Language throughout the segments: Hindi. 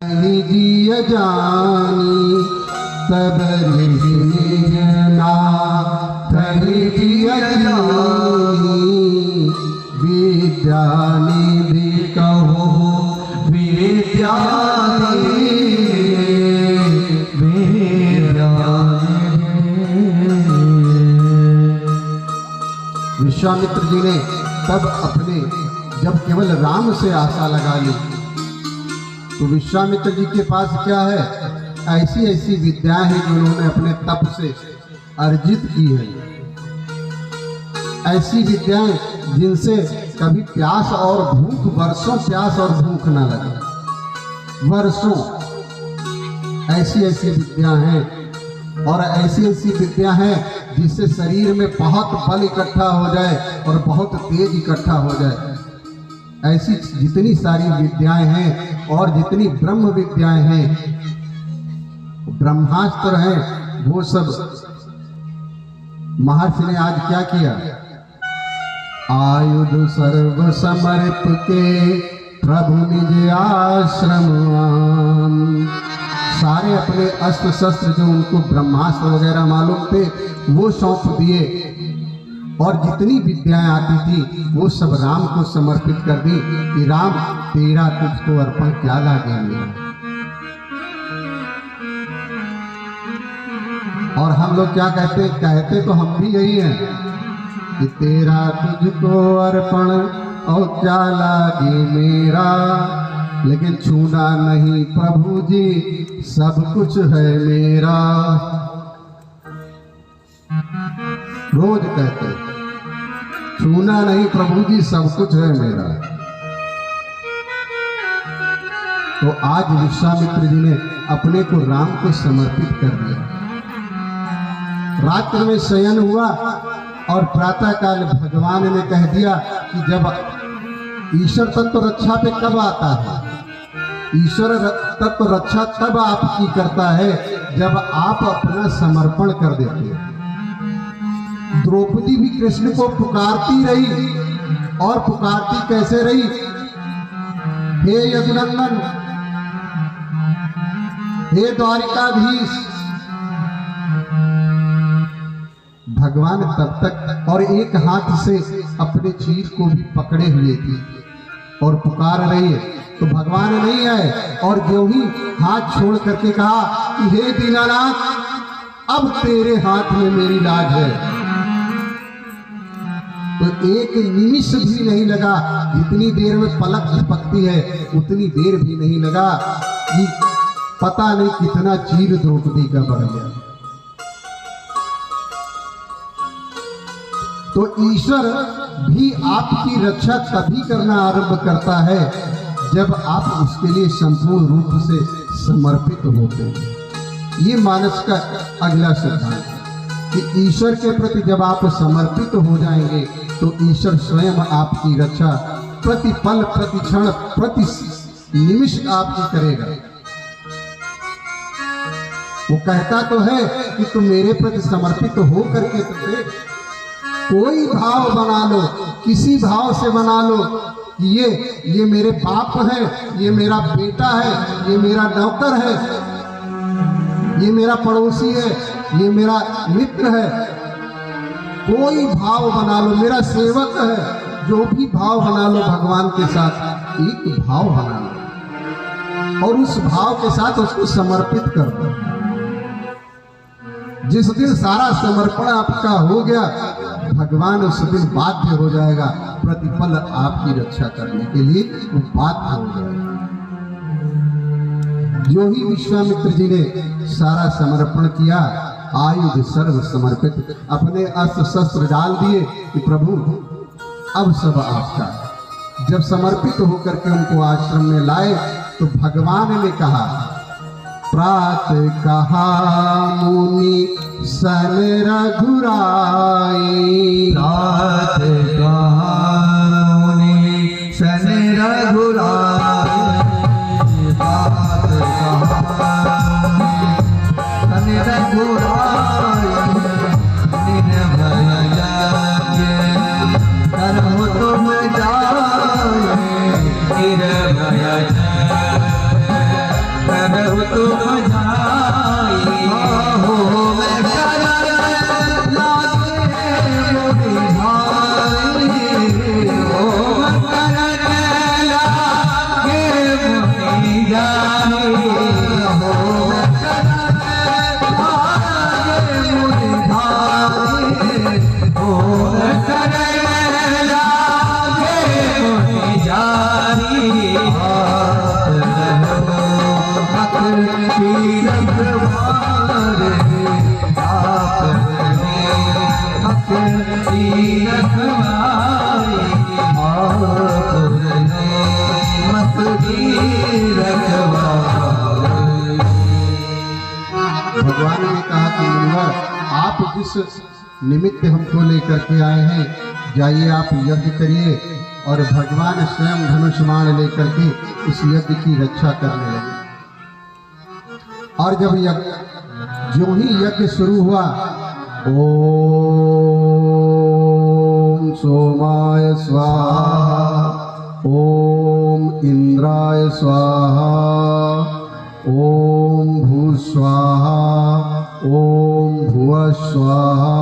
जिय जानी तब ना जिय जानी विद्यानिधि कहो विद्यानिधि विश्वामित्र जी ने तब अपने जब केवल राम से आशा लगा ली तो विश्वामित्र जी के पास क्या है, ऐसी ऐसी विद्याएं हैं जो उन्होंने अपने तप से अर्जित की है। ऐसी विद्याएं जिनसे कभी प्यास और भूख, वर्षों प्यास और भूख ना लगे, वर्षों ऐसी ऐसी विद्याएं हैं। और ऐसी ऐसी विद्या हैं जिससे शरीर में बहुत बल इकट्ठा हो जाए और बहुत तेज इकट्ठा हो जाए। ऐसी जितनी सारी विद्याएं हैं और जितनी ब्रह्म विद्याएं हैं, ब्रह्मास्त्र हैं, वो सब महर्षि ने आज क्या किया, आयुध सर्व समर्प के प्रभु निज आश्रम सारे अपने अस्त्र शस्त्र जो उनको ब्रह्मास्त्र वगैरह मालूम थे वो सौंप दिए और जितनी विद्याएं आती थी वो सब राम को समर्पित कर दी कि राम तेरा तुझको अर्पण क्या लागे मेरा। और हम लोग क्या कहते तो हम भी यही हैं कि तेरा तुझको अर्पण और क्या लागे मेरा, लेकिन छूना नहीं प्रभु जी सब कुछ है मेरा। रोज कहते छूना नहीं प्रभु जी सब कुछ है मेरा। तो आज विश्वामित्र जी ने अपने को राम को समर्पित कर दिया। रात्र में शयन हुआ और प्रातः काल भगवान ने कह दिया कि जब ईश्वर तत्व रक्षा पे कब आता है, ईश्वर तत्व रक्षा तब आपकी करता है जब आप अपना समर्पण कर देते हैं। द्रौपदी भी कृष्ण को पुकारती रही और पुकारती कैसे रही, हे यदुनंदन, हे द्वारिकाधीश। भगवान तब तक और एक हाथ से अपने चीर को भी पकड़े हुए थी और पुकार रही है, तो भगवान नहीं आए और जो ही हाथ छोड़ करके कहा कि हे दीनानाथ, अब तेरे हाथ में मेरी लाज है। तो एक निमिष भी नहीं लगा, जितनी देर में पलक झपकती है उतनी देर भी नहीं लगा कि पता नहीं कितना चीर द्रौपदी का बढ़ गया। तो ईश्वर भी आपकी रक्षा तभी करना आरंभ करता है जब आप उसके लिए संपूर्ण रूप से समर्पित होते हैं। ये मानस का अगला सिद्धांत है कि ईश्वर के प्रति जब आप समर्पित हो जाएंगे तो ईश्वर स्वयं आपकी रक्षा प्रति पल, प्रति क्षण, प्रति निमिष आपकी करेगा। वो कहता तो है कि तुम मेरे प्रति समर्पित हो करके तो कोई भाव बना लो, किसी भाव से बना लो कि ये मेरे बाप है, ये मेरा बेटा है, ये मेरा नौकर है, ये मेरा पड़ोसी है, ये मेरा मित्र है। कोई भाव बना लो, मेरा सेवक है, जो भी भाव बना लो भगवान के साथ एक भाव बना लो और उस भाव के साथ उसको समर्पित कर दो। जिस दिन सारा समर्पण आपका हो गया, भगवान उस दिन बाध्य हो जाएगा प्रतिपल आपकी रक्षा करने के लिए, वो बाध्य हो जाएगा। जो ही विश्वामित्र जी ने सारा समर्पण किया, आयुध सर्व समर्पित, अपने अस्त्र शस्त्र डाल दिए कि प्रभु अब सब आपका। जब समर्पित होकर के उनको आश्रम में लाए तो भगवान ने कहा, प्रात कहा मुनि सन रघुराई, प्रात कहा मुनि सन रघुराई, प्रात कहा सन रघुराई, निर्भय यज्ञ कर्म तुम जाए, निर्भय करहु तुम जाई हो मैं करन लागे मोहि भाई हो मैं करन लागे मोहि जाई हो मैं करन लागे मोहि भाई हो मैं करन लागे मोहि जाई भगवान ने कहा कि मुनिवर, आप जिस निमित्त हमको लेकर के आए हैं, जाइए आप यज्ञ करिए। और भगवान स्वयं धनुष्मान लेकर के उस यज्ञ की रक्षा करने लगे। और जब यज्ञ जो ही यज्ञ शुरू हुआ, ओम सोमाय स्वाहा, ओम इंद्राय स्वाहा, ओम भूस्वाहा, ओम भुवः स्वाहा,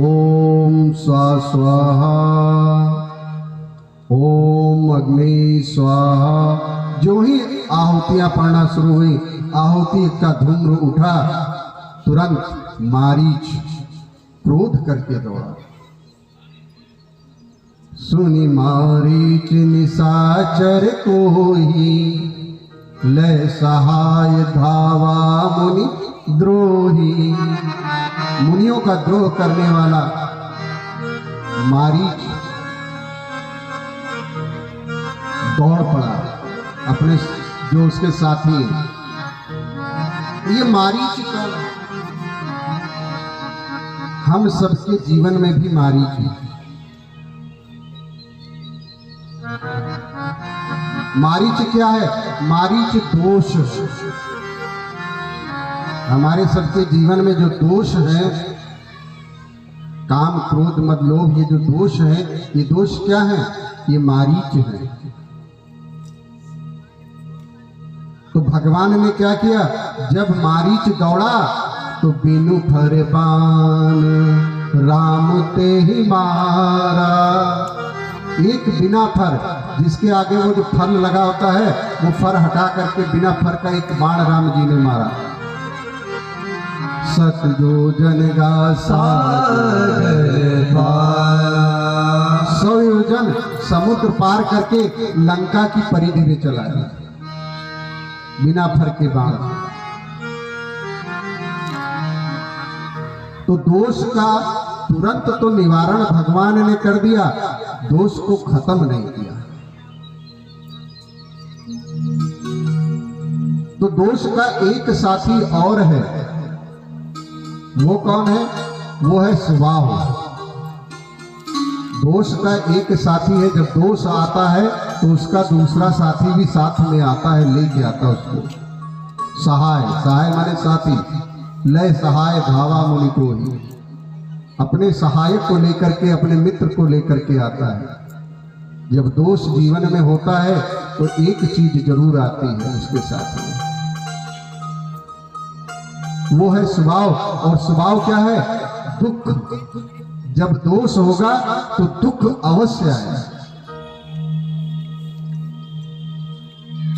ओम स्वाहा, ओम अग्नि स्वाहा। जो ही आहुतियां पड़ना शुरू हुई, आहुति का धूम्र उठा, तुरंत मारीच क्रोध करके दौड़ा। सुनि मारीच निशाचर कोई, लय सहाय धावा मुनि द्रोही। मुनियों का द्रोह करने वाला मारीच दौड़ पड़ा अपने जो उसके साथी हैं। ये मारीच कौन? हम सबके जीवन में भी मारीच है। मारीच क्या है? मारीच दोष। हमारे सबके जीवन में जो दोष है, काम क्रोध मद लोभ, ये जो दोष है, ये दोष क्या है? ये मारीच है। तो भगवान ने क्या किया? जब मारीच दौड़ा तो बिनु फर बाण राम ते ही मारा। एक बिना फर, जिसके आगे वो जो फर लगा होता है, वो फर हटा करके बिना फर का एक बाण राम जी ने मारा। सत जो जन गा सागर पार, 100 योजन समुद्र पार करके लंका की परिधि में चला गया बिना फर के बाण। तो दोष का तुरंत तो निवारण भगवान ने कर दिया, दोष को खत्म नहीं किया। तो दोष का एक साथी और है। वो कौन है? वो है स्वभाव। दोष का एक साथी है। जब दोष आता है तो उसका दूसरा साथी भी साथ में आता है, लेके आता है उसको। सहाय, सहाय माने साथी। लय सहाय धावा मुनि को ही, अपने सहायक को लेकर के, अपने मित्र को लेकर के आता है। जब दोष जीवन में होता है तो एक चीज जरूर आती है उसके साथ में, वो है स्वभाव। और स्वभाव क्या है? दुख। जब दोष होगा तो दुख अवश्य आएगा।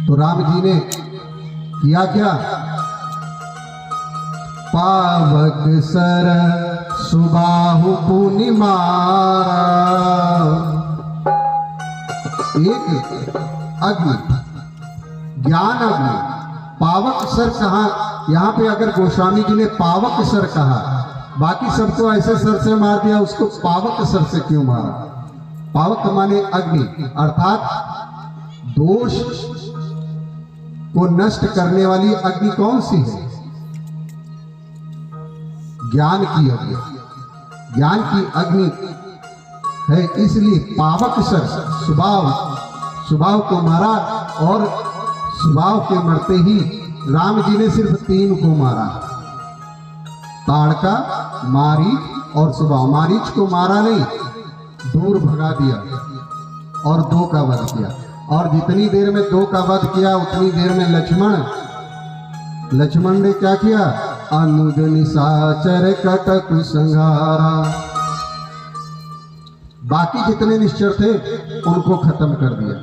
तो राम जी ने किया क्या? पावक सर सुबाहु पुनि मारा। एक अग्नि, ज्ञान अग्नि। पावक सर कहा? यहाँ पे अगर गोस्वामी जी ने पावक सर कहा, बाकी सबको ऐसे सर से मार दिया, उसको पावक सर से क्यों मारा? पावक माने अग्नि, अर्थात दोष को नष्ट करने वाली अग्नि कौन सी है? ज्ञान की अग्नि। ज्ञान की अग्नि है, इसलिए पावक सर स्वभाव को मारा। और स्वभाव के मरते ही राम जी ने सिर्फ 3 को मारा, ताड़का, मारीच और स्वभाव। मारीच को मारा नहीं, दूर भगा दिया और 2 का वध किया। और जितनी देर में 2 का वध किया, उतनी देर में लक्ष्मण लक्ष्मण ने क्या किया? अनुज निशाचर कटक संहारा, बाकी जितने निश्चर थे उनको खत्म कर दिया।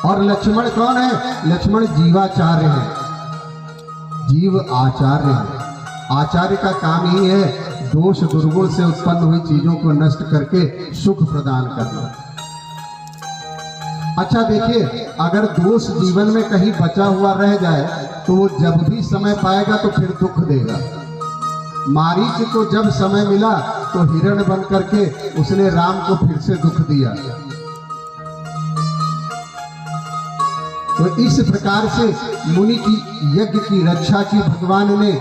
और लक्ष्मण कौन है? लक्ष्मण जीवाचार्य है, जीव आचार्य है। आचार्य का काम ही है दोष दुर्गुण से उत्पन्न हुई चीजों को नष्ट करके सुख प्रदान करना। अच्छा देखिए, अगर दोष जीवन में कहीं बचा हुआ रह जाए तो वो जब भी समय पाएगा तो फिर दुख देगा। मारीच को जब समय मिला तो हिरण बन करके उसने राम को फिर से दुख दिया। तो इस प्रकार से मुनि की यज्ञ की रक्षा की भगवान ने,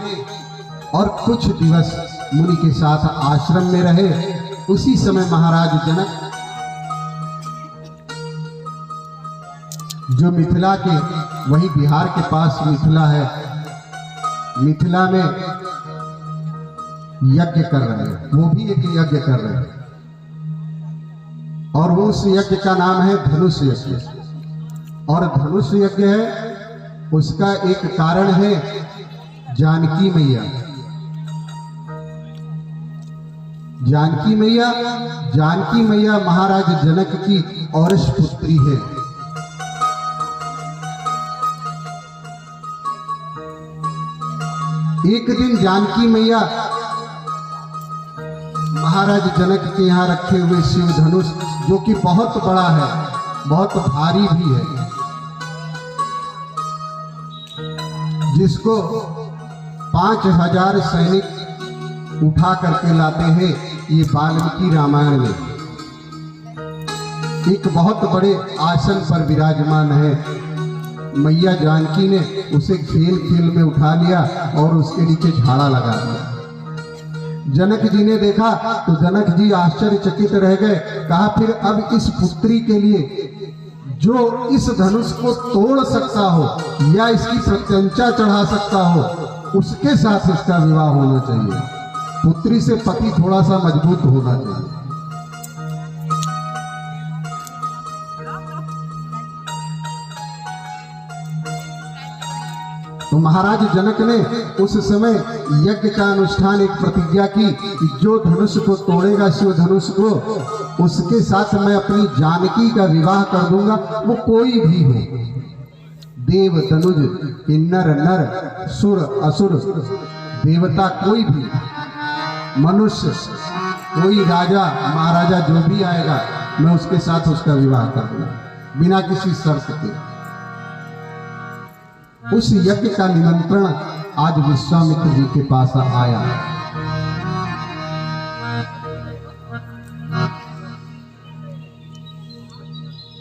और कुछ दिवस मुनि के साथ आश्रम में रहे। उसी समय महाराज जनक, जो मिथिला के, वही बिहार के पास मिथिला है, मिथिला में यज्ञ कर रहे हैं, वो भी एक यज्ञ कर रहे हैं। और उस यज्ञ का नाम है धनुष यज्ञ। और धनुष यज्ञ है, उसका एक कारण है जानकी मैया। जानकी मैया, जानकी मैया महाराज जनक की औरस पुत्री है। एक दिन जानकी मैया महाराज जनक के यहाँ रखे हुए शिव धनुष, जो कि बहुत बड़ा है, बहुत भारी भी है, जिसको 5000 सैनिक उठा करके लाते हैं, ये वाल्मीकि रामायण में एक बहुत बड़े आसन पर विराजमान है। मैया जानकी ने उसे खेल खेल में उठा लिया और उसके नीचे झाड़ा लगा दिया। जनक जी ने देखा तो जनक जी आश्चर्यचकित रह गए। कहा फिर अब इस पुत्री के लिए जो इस धनुष को तोड़ सकता हो या इसकी प्रत्यंचा चढ़ा सकता हो, उसके साथ इसका विवाह होना चाहिए। पुत्री से पति थोड़ा सा मजबूत होना चाहिए। तो महाराज जनक ने उस समय यज्ञ का अनुष्ठान, एक प्रतिज्ञा की कि जो धनुष को तोड़ेगा शिव धनुष को, उसके साथ मैं अपनी जानकी का विवाह कर दूंगा, वो कोई भी हो, देव तनुज किन्नर नर सुर असुर देवता, कोई भी मनुष्य, कोई राजा महाराजा जो भी आएगा, मैं उसके साथ उसका विवाह कर दूंगा बिना किसी शर्त के। उस यज्ञ का निमंत्रण आज विश्वामित्र जी के पास आया।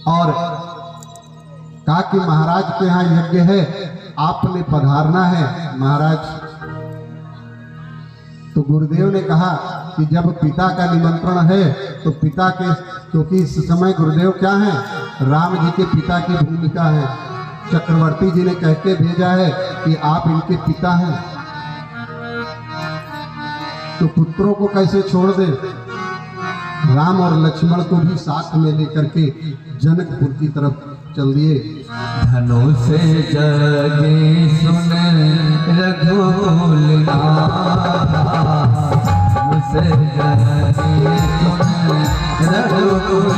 और कहा कि महाराज के यहाँ यज्ञ है, आपने पधारना है महाराज। तो गुरुदेव ने कहा कि जब पिता का निमंत्रण है तो पिता के, क्योंकि इस समय गुरुदेव क्या है, राम जी के पिता की भूमिका है। चक्रवर्ती जी ने कह के भेजा है कि आप इनके पिता हैं, तो पुत्रों को कैसे छोड़ दे। राम और लक्ष्मण को भी साथ में लेकर के जनकपुर की तरफ चल दिए। धनुष जगे सुन रघुकुल धनुष जगे सुन रघुकुल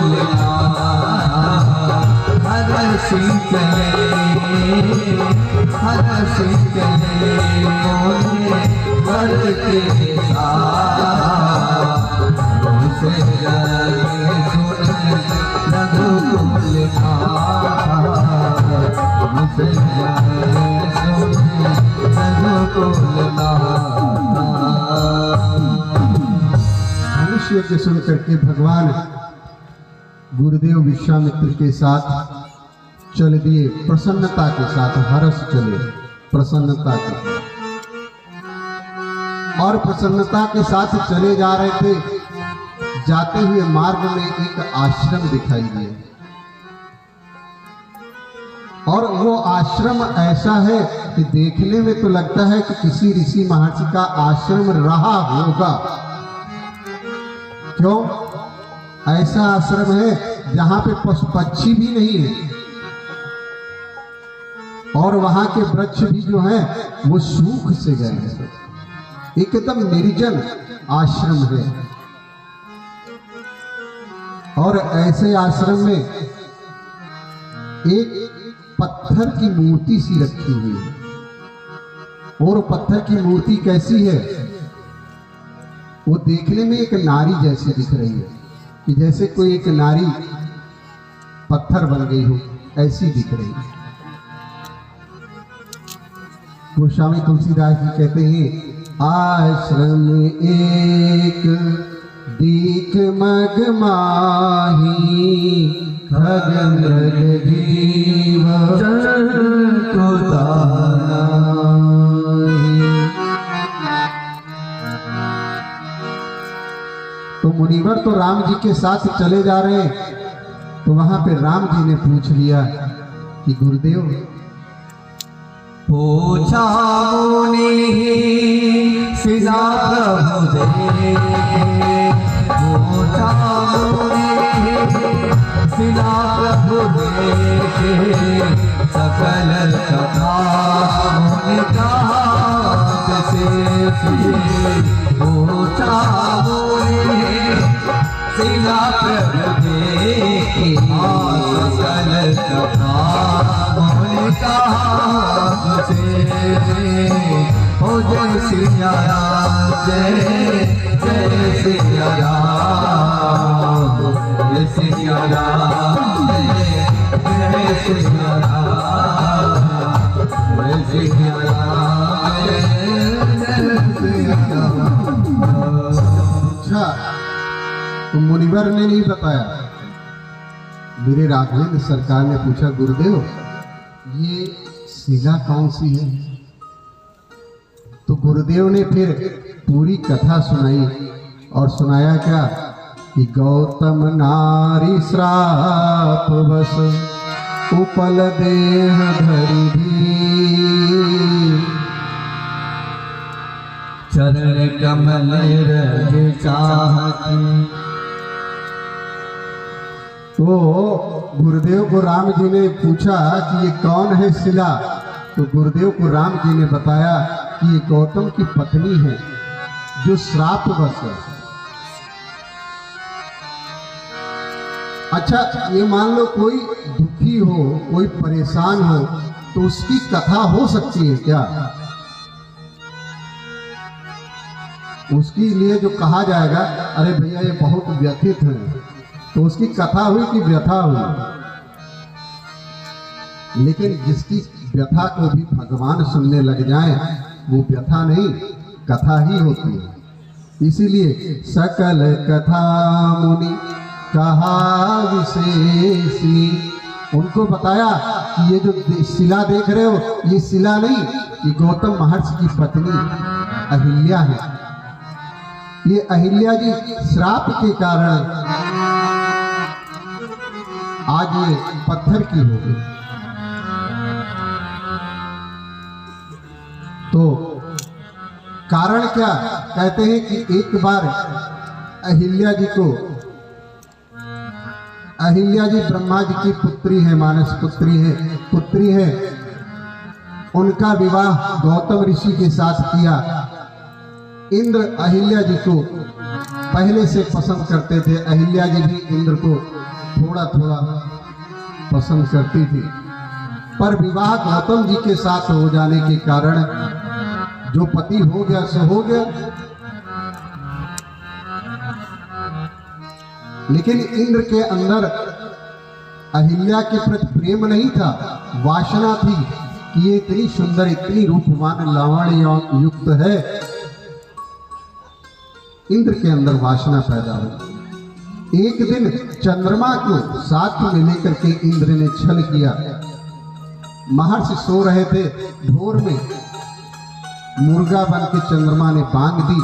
हरषि चले मोरे वर के साथ। धनुष जगे सुन रघुकुल धनुष यज्ञ सुन करके भगवान गुरुदेव विश्वामित्र के साथ चल दिए, प्रसन्नता के साथ, हर्ष चले, प्रसन्नता के साथ। और प्रसन्नता के साथ चले जा रहे थे। जाते हुए मार्ग में एक आश्रम दिखाई दिया, और वो आश्रम ऐसा है कि देखने में तो लगता है कि किसी ऋषि महर्षि का आश्रम रहा होगा। क्यों? ऐसा आश्रम है जहां पे पशु पक्षी भी नहीं है, और वहां के वृक्ष भी जो हैं वो सूख से गए हैं, एकदम निर्जन आश्रम है। और ऐसे आश्रम में एक पत्थर की मूर्ति सी रखी हुई है। और पत्थर की मूर्ति कैसी है? वो देखने में एक नारी जैसी दिख रही है, कि जैसे कोई एक नारी पत्थर बन गई हो, ऐसी दिख रही है। गोस्वामी तुलसीदास जी कहते हैं, आश्रम एक दीख मग माही, खग मृग जीव को दाना। तो मुनिवर तो राम जी के साथ चले जा रहे हैं, तो वहां पे राम जी ने पूछ लिया कि गुरुदेव, पूछा मुनि सिला प्रभु दे, पूछा मुनि सिला प्रभु दे, सकल कथा मुनि कांत से, पूछा मुनि सिला प्रभु दे, सकल कथा मुनि कांत से। ओ जय सिया राम, जय सिया राम, जय सिया राम, जय सिया राम, जय सिया राम, जय सिया राम। अच्छा, तो मुनिवर ने नहीं बताया। मेरे राघवेंद्र सरकार ने पूछा, गुरुदेव ये शिला कौन सी है? तो गुरुदेव ने फिर पूरी कथा सुनाई, और सुनाया क्या कि गौतम नारी श्राप बस उपल देह धरि धी, चरण कमल रज चाहती। तो गुरुदेव को राम जी ने पूछा कि ये कौन है शिला? तो गुरुदेव को राम जी ने बताया कि ये गौतम की पत्नी है, जो श्रापवश है। अच्छा, ये मान लो कोई दुखी हो, कोई परेशान हो, तो उसकी कथा हो सकती है क्या? उसके लिए जो कहा जाएगा, अरे भैया ये बहुत व्यथित है, तो उसकी कथा हुई कि व्यथा हुई? लेकिन जिसकी व्यथा को भी भगवान सुनने लग जाए, वो व्यथा नहीं, कथा ही होती है। इसीलिए सकल कथा मुनि कहा विशेषी, उनको बताया कि ये जो शिला देख रहे हो, ये शिला नहीं, ये गौतम महर्षि की पत्नी अहिल्या है। ये अहिल्या जी श्राप के कारण आज ये पत्थर की हो गई। तो कारण क्या? कहते हैं कि एक बार अहिल्या जी ब्रह्मा जी की पुत्री है, मानस पुत्री है। उनका विवाह गौतम ऋषि के साथ किया। इंद्र अहिल्या जी को पहले से पसंद करते थे, अहिल्या जी भी इंद्र को थोड़ा थोड़ा पसंद करती थी, पर विवाह गौतम जी के साथ हो जाने के कारण जो पति हो गया सो हो गया। लेकिन इंद्र के अंदर अहिल्या के प्रति प्रेम नहीं था, वासना थी कि ये इतनी सुंदर, इतनी रूपवान, लावण्य युक्त है। इंद्र के अंदर वासना पैदा हुई। एक दिन चंद्रमा को साथ में लेकर के इंद्र ने छल किया। महर्षि सो रहे थे, भोर में मुर्गा बन के चंद्रमा ने बांध दी।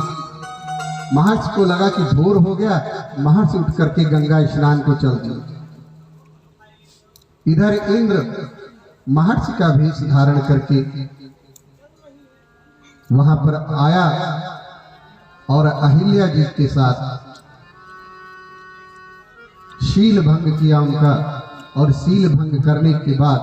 महर्षि को लगा कि भोर हो गया, महर्षि उठ करके गंगा स्नान को चल दिए। इधर इंद्र महर्षि का भेष धारण करके वहां पर आया और अहिल्या जी के साथ शील भंग किया उनका, और शील भंग करने के बाद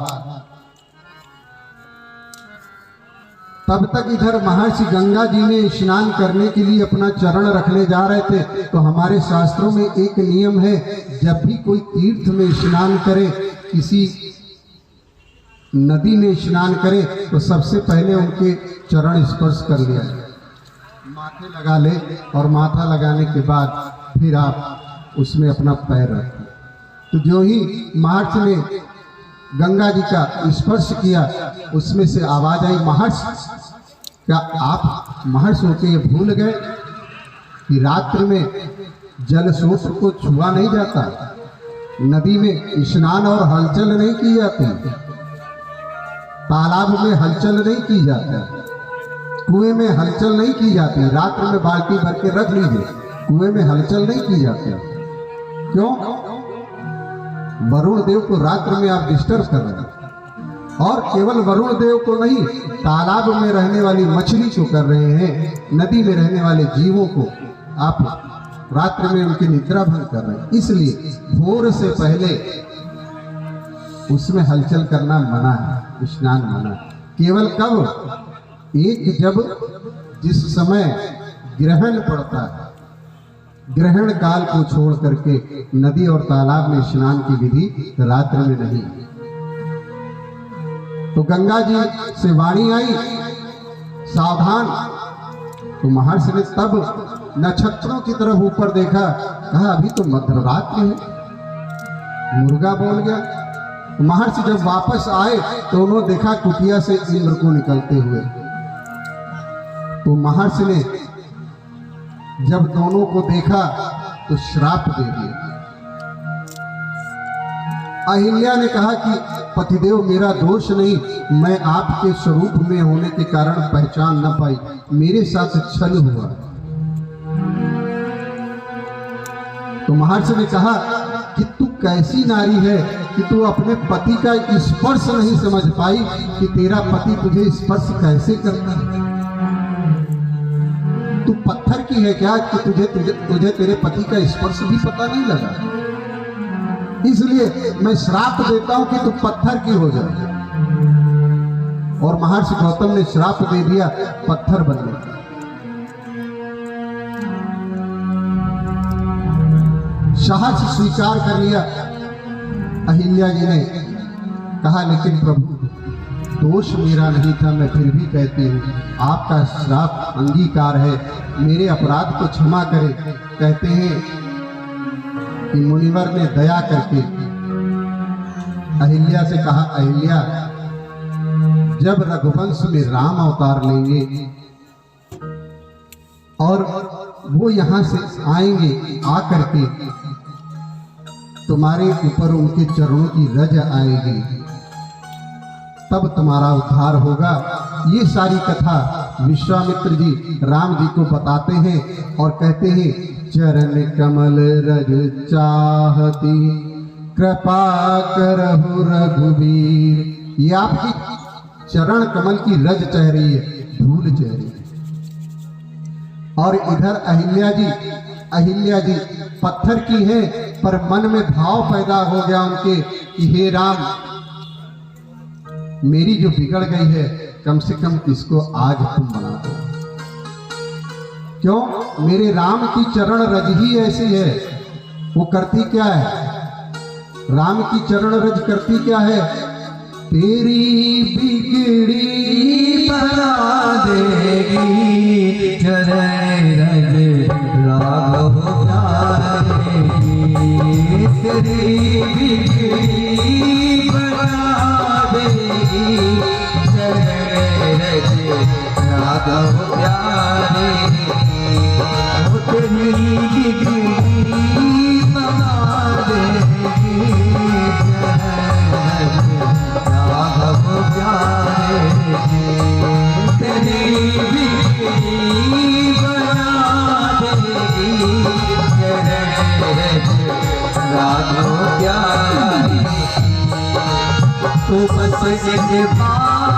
तब तक इधर महर्षि गंगा जी में स्नान करने के लिए अपना चरण रखने जा रहे थे। तो हमारे शास्त्रों में एक नियम है, जब भी कोई तीर्थ में स्नान करे, किसी नदी में स्नान करे, तो सबसे पहले उनके चरण स्पर्श कर लिया, माथे लगा ले, और माथा लगाने के बाद फिर आप उसमें अपना पैर रखें। तो जो ही महर्षि ने गंगा जी का स्पर्श किया, उसमें से आवाज आई, महर्षि क्या आप महर्षि होके ये भूल गए कि रात्रि में जल स्रोत को छुआ नहीं जाता, नदी में स्नान और हलचल नहीं की जाती, तालाब में हलचल नहीं की जाती, कुएं में हलचल नहीं की जाती। रात्रि में बाल्टी भर के रख लीजिए, कुएं में हलचल नहीं की जाती। क्यों? वरुण देव को रात्रि में आप डिस्टर्ब कर रहे हैं। और केवल वरुण देव को नहीं, तालाब में रहने वाली मछली को कर रहे हैं, नदी में रहने वाले जीवों को आप रात्रि में उनकी निद्रा भंग कर रहे हैं। इसलिए भोर से पहले उसमें हलचल करना मना है, स्नान मना है। केवल कब? एक जब जिस समय ग्रहण पड़ता है, ग्रहण काल को छोड़ करके नदी और तालाब में स्नान की विधि रात्रि में नहीं। तो गंगा जी से वाणी आई, सावधान। तो महर्षि ने तब नक्षत्रों की तरफ ऊपर देखा, कहा अभी तो मध्यरात्रि है, मुर्गा बोल गया। तो महर्षि जब वापस आए तो उन्होंने देखा कुटिया से इंद्र को निकलते हुए। तो महर्षि ने जब दोनों को देखा तो श्राप दे दिया। अहिल्या ने कहा कि पतिदेव मेरा दोष नहीं, मैं आपके स्वरूप में होने के कारण पहचान न पाई, मेरे साथ छल हुआ। तो महर्षि ने कहा कि तू कैसी नारी है कि तू अपने पति का स्पर्श नहीं समझ पाई कि तेरा पति तुझे स्पर्श कैसे करता है। तू पत्थर की है क्या कि तुझे तेरे पति का स्पर्श भी पता नहीं लगा। इसलिए मैं श्राप देता हूं कि तू पत्थर की हो जाए। और महर्षि गौतम ने श्राप दे दिया पत्थर बनने का। साहस स्वीकार कर लिया। अहिल्या जी ने कहा लेकिन प्रभु दोष मेरा नहीं था, मैं फिर भी कहती हूँ आपका श्राप अंगीकार है, मेरे अपराध को क्षमा करें। कहते हैं कि मुनिवर ने दया करके अहिल्या से कहा, अहिल्या जब रघुवंश में राम अवतार लेंगे और वो यहां से आएंगे, आकर के तुम्हारे ऊपर उनके चरणों की रज आएगी, तब तुम्हारा उद्धार होगा। ये सारी कथा विश्वामित्र जी राम जी को बताते हैं और कहते हैं चरण कमल रज चाहती कृपा करहु रघुवीर। ये आपकी चरण कमल की रज चह रही है, धूल चह रही है। और इधर अहिल्या जी पत्थर की है, पर मन में भाव पैदा हो गया उनके कि हे राम, मेरी जो बिगड़ गई है कम से कम इसको आज तुम बना दो। क्यों? मेरे राम की चरण रज ही ऐसी है। वो करती क्या है? राम की चरण रज करती क्या है? तेरी बिगड़ी बना देगी चरण रज राघव प्यारे, तेरी बिगड़ी बना देगी चरण रज राघव प्यारे, तेरी बिगड़ी बना देगी चरण रज राघव प्यारे, तेरी बिगड़ी बना देगी चरण रज राघव प्यारे। तो बस एक बार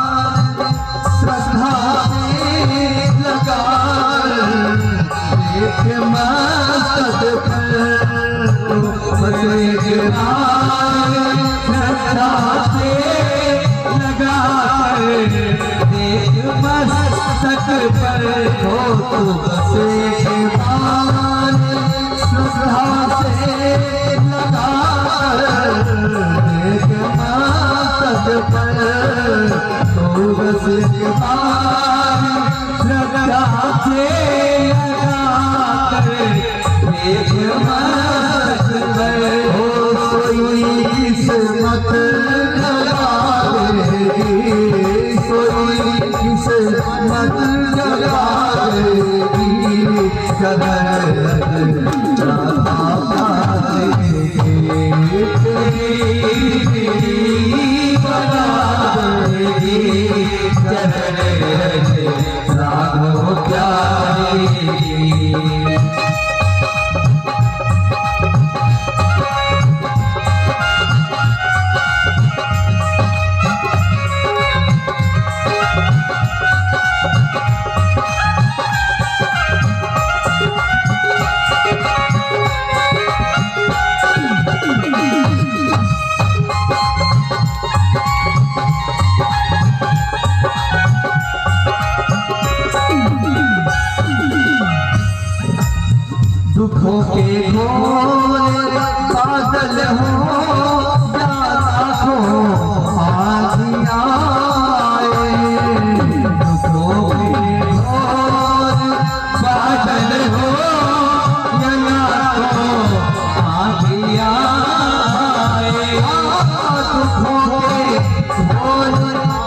श्रद्धा से लगा एक मस्तक पर, बस एक बार श्रद्धा से लगा एक मस्तक मस्तक पर हो तो बसे के बाल श्रद्धा से लगा एक मस्तक पर हो बसे के बाल श्रद्धा से लगा एक मस्तक पर हो सोई किस्मत किस्मत जगाएगी कदर बना देगी राघव प्यारी। दुखों के घोर बादल हो ज्यादा हो आँधियाँ आए। दुखों के घोर बादल हो या हो आँधियाँ आए। दुखों के घोर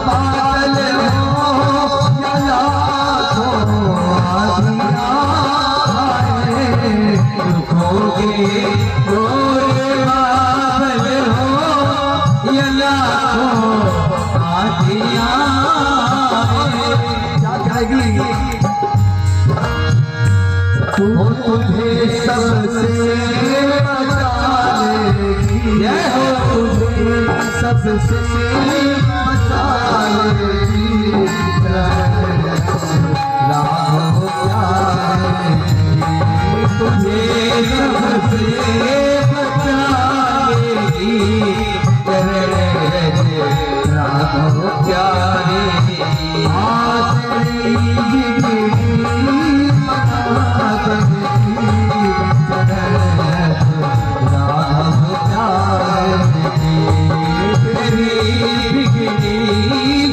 बादल हो या हो आँधियाँ दुखोगे गोरे बादल हो या लाखों आँधियाँ क्या कहेगी वो तुझे सबसे बचा लेगी। जय हो तुझे सबसे बचा लेगी राघव प्यारे। तुझे सबसे बचाएगी राघव प्यारे। राघव प्यारे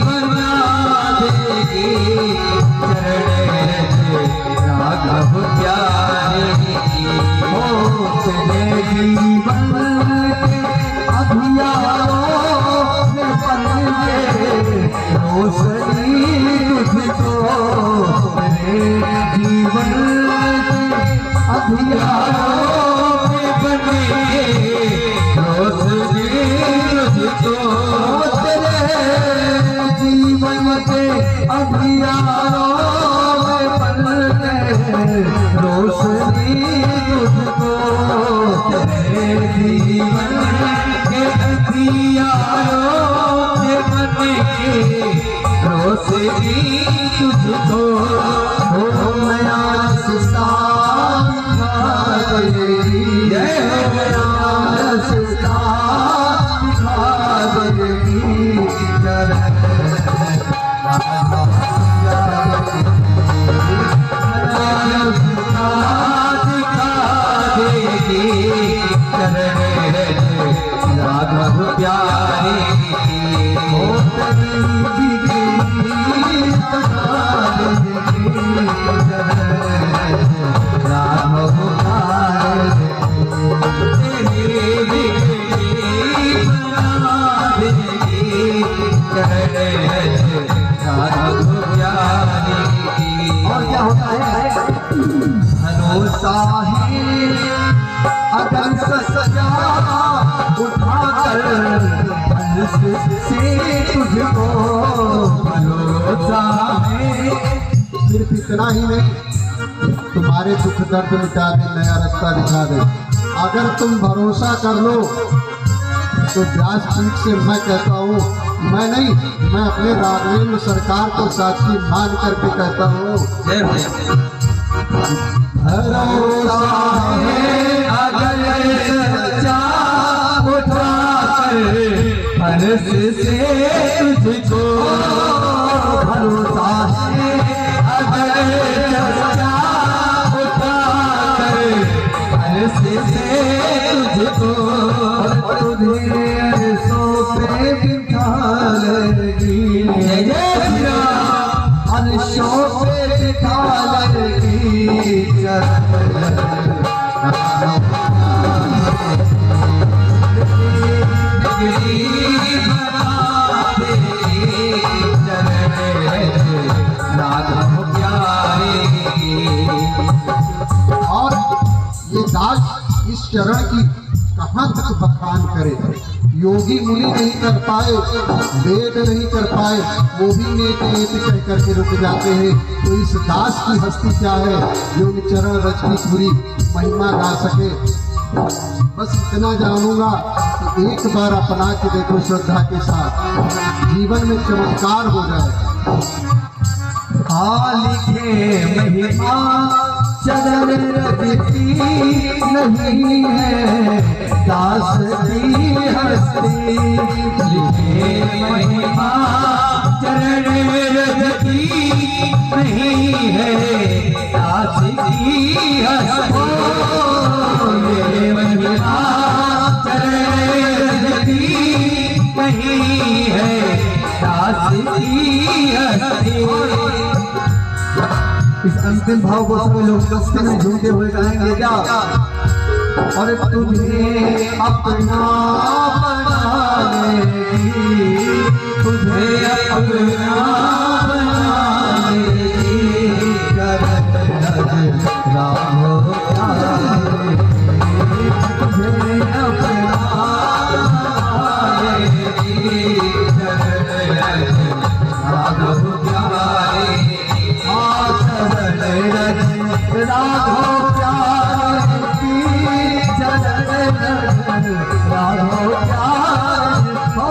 बना देगी राघव प्यारे। तेरे जीवन के अभियानों में बनेंगे रोशनी तुझको। तेरे जीवन के अभियानों में बनेंगे रोशनी तुझको। तेरे जीवन के अभियानों में बनेंगे रोशनी तुझको। तेरे जीवन के अँधियारों में बनेंगे रोशनी तुझको। हो नया रास्ता दिखा देगी। जय हो नया रास्ता दिखा देगी राघव प्यारे। हो राघव राघव प्यारे। और क्या होता है भरोसा है अगर सजा उठाकर से तुझको भरोसा है। सिर्फ इतना ही नहीं, तुम्हारे दुख दर्द मिटा दे, नया रास्ता दिखा दे। अगर तुम भरोसा कर लो तो व्यासपीठ से मैं कहता हूँ, मैं नहीं, मैं अपने राघवेंद्र सरकार को साक्षी मान करके कहता हूँ, भरोसा है अगर सच्चा उठाकर फर्श से तुझको। भरोसा है चरण की कहाँ तक बखान करे। योगी मुनि नहीं कर पाए, वेद नहीं कर पाए, वो भी नेत नेत कह करके रुक जाते हैं। तो इस दास की हस्ती क्या है जो इन चरण रज की पूरी महिमा गा सके। बस इतना जानूंगा कि एक बार अपना के देखो श्रद्धा के साथ, जीवन में चमत्कार हो जाए। लिखे महिमा चरण रज की नहीं है दास की हस्ती। लिखे महिमा चरण रज की नहीं है दास की हस्ती। ये महिमा चरण रज की नहीं है दास की हस्ती। इस अंतिम भाव को सब लोग मस्ती में झूमते हुए गाएंगे क्या? और तुझे अपना बना लेगी, तुझे अपना बना लेगी, करत रज राहो प्यारे। तुझे अपना बना लेगी, करत रज राहो प्यारे। राघो प्यारे की चरण रज, राघो प्यारे हो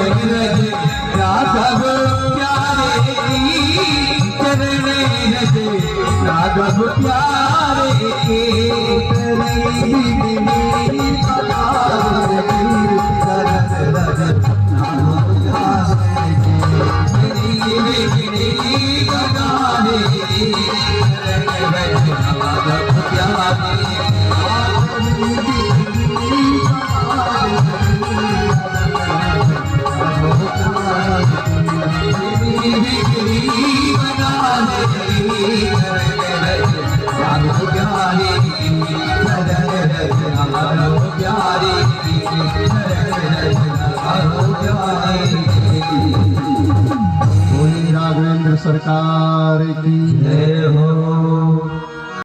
रज, राघव प्यारे की चरण रज, राघव प्यारे की राघवेंद्र सरकार की जय हो।